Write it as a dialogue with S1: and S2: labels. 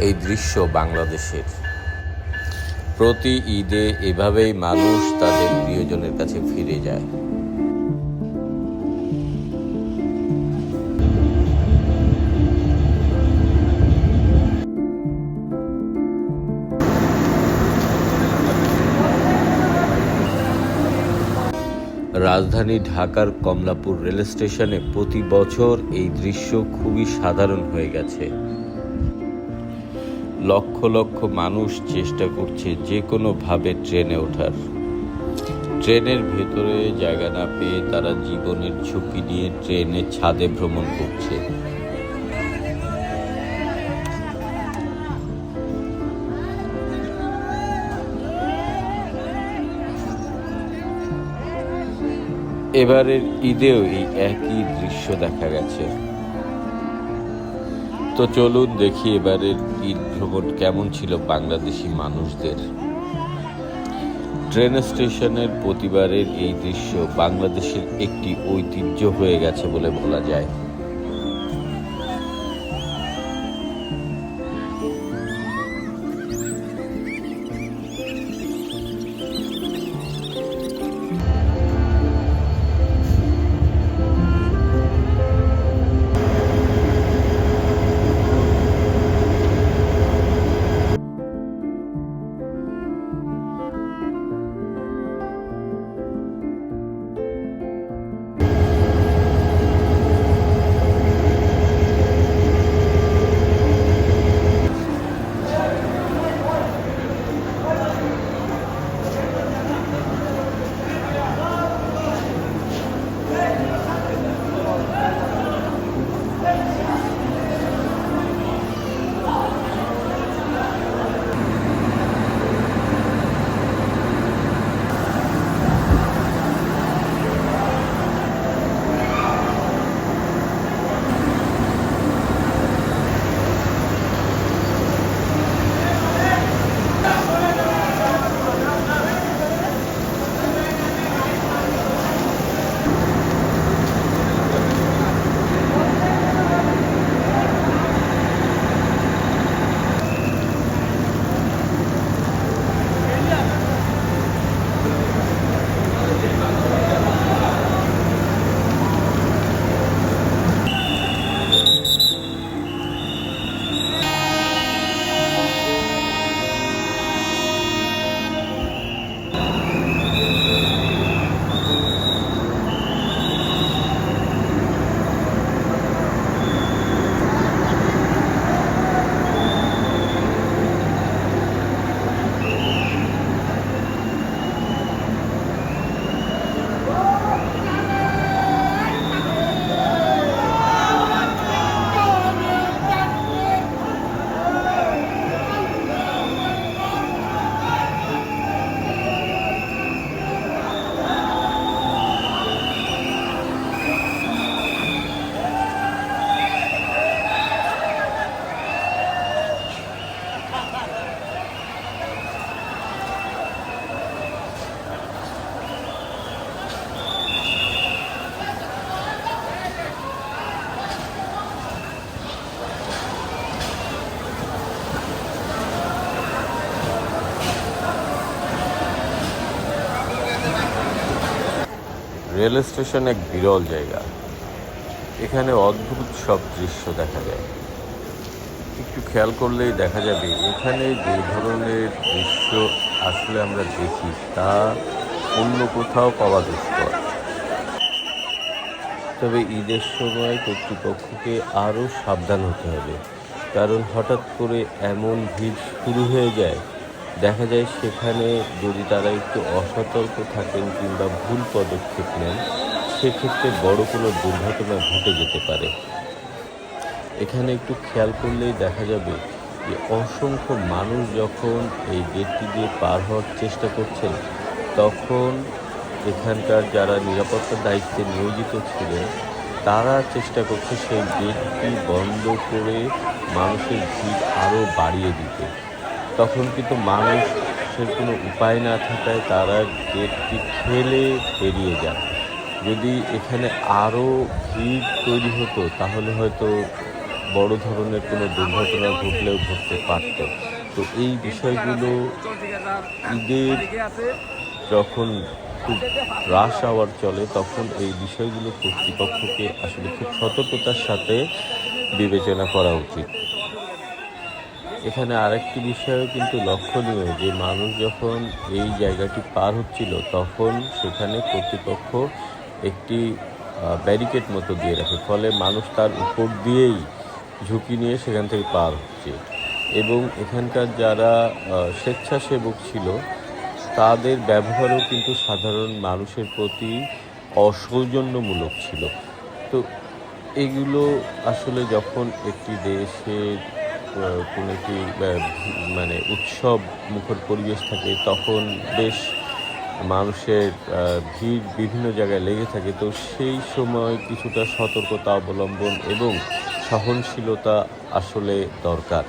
S1: এই দৃশ্য বাংলাদেশের। প্রতি ঈদে এভাবেই মানুষ তাদের প্রিয়জনের কাছে ফিরে যায়। রাজধানী ঢাকার কমলাপুর রেল স্টেশনে প্রতি বছর এই দৃশ্য খুবই সাধারণ হয়ে গেছে। লক্ষ লক্ষ মানুষ চেষ্টা করছে যে কোনোভাবে ট্রেনে ওঠার। ট্রেনের ভেতরে জায়গা না পেয়ে তারা জীবনের ঝুঁকি নিয়ে ট্রেনের ছাদে ভ্রমণ করছে। এবারের ঈদেও এই একই দৃশ্য দেখা গেছে। তো চলুন দেখি এবারের ঈদ ভ্রমণ কেমন ছিল বাংলাদেশি মানুষদের। ট্রেন স্টেশনের প্রতিবারের এই দৃশ্য বাংলাদেশের একটি ঐতিহ্য হয়ে গেছে বলে বলা যায়। রেল স্টেশন এক বিরল জায়গা। এখানে অদ্ভুত সব দৃশ্য দেখা যায়। একটু খেয়াল করলেই দেখা যাবে এখানে যে ধরনের দৃশ্য আসলে আমরা দেখি তা অন্য কোথাও পাওয়া দুষ্কর। তবে ঈদের সময় কর্তৃপক্ষকে আরও সাবধান হতে হবে, কারণ হঠাৎ করে এমন ভিড় শুরু হয়ে যায়, দেখা যায় সেখানে যদি তারা একটু অসতর্ক থাকেন কিংবা ভুল পদক্ষেপ নেন, সেক্ষেত্রে বড় কোনো দুর্ঘটনা ঘটে যেতে পারে। এখানে একটু খেয়াল করলেই দেখা যাবে যে অসংখ্য মানুষ যখন এই গেটটি দিয়ে পার হওয়ার চেষ্টা করছেন, তখন এখানকার যারা নিরাপত্তার দায়িত্বে নিয়োজিত ছিলেন তারা চেষ্টা করছে সেই গেটটি বন্ধ করে মানুষের ভিড় আরও বাড়িয়ে দিতে। তখন কিন্তু মানুষের কোনো উপায় না থাকায় তারা গেটটি ঠেলে বেরিয়ে যান। যদি এখানে আরও ভিড় তৈরি হতো তাহলে হয়তো বড় ধরনের কোনো দুর্ঘটনা ঘটলেও ঘটতে পারত। তো এই বিষয়গুলো ঈদের যখন খুব রাশ আওয়ার চলে তখন এই বিষয়গুলো কর্তৃপক্ষকে আসলে খুব সতর্কতার সাথে বিবেচনা করা উচিত। এখানে আরেকটি বিষয়ও কিন্তু লক্ষণীয় যে মানুষ যখন এই জায়গাটি পার হচ্ছিল তখন সেখানে কর্তৃপক্ষ একটি ব্যারিকেড মতো দিয়ে রাখে, ফলে মানুষ তার উপর দিয়েই ঝুঁকি নিয়ে সেখান থেকে পার হচ্ছে। এবং এখানকার যারা স্বেচ্ছাসেবক ছিল তাদের ব্যবহারও কিন্তু সাধারণ মানুষের প্রতি অসৌজন্যমূলক ছিল। তো এগুলো আসলে যখন একটি দেশের কোনো একটি মানে উৎসব মুখর পরিবেশ থাকে তখন বেশ মানুষের ভিড় বিভিন্ন জায়গায় লেগে থাকে। তো সেই সময় কিছুটা সতর্কতা অবলম্বন এবং সহনশীলতা আসলে দরকার।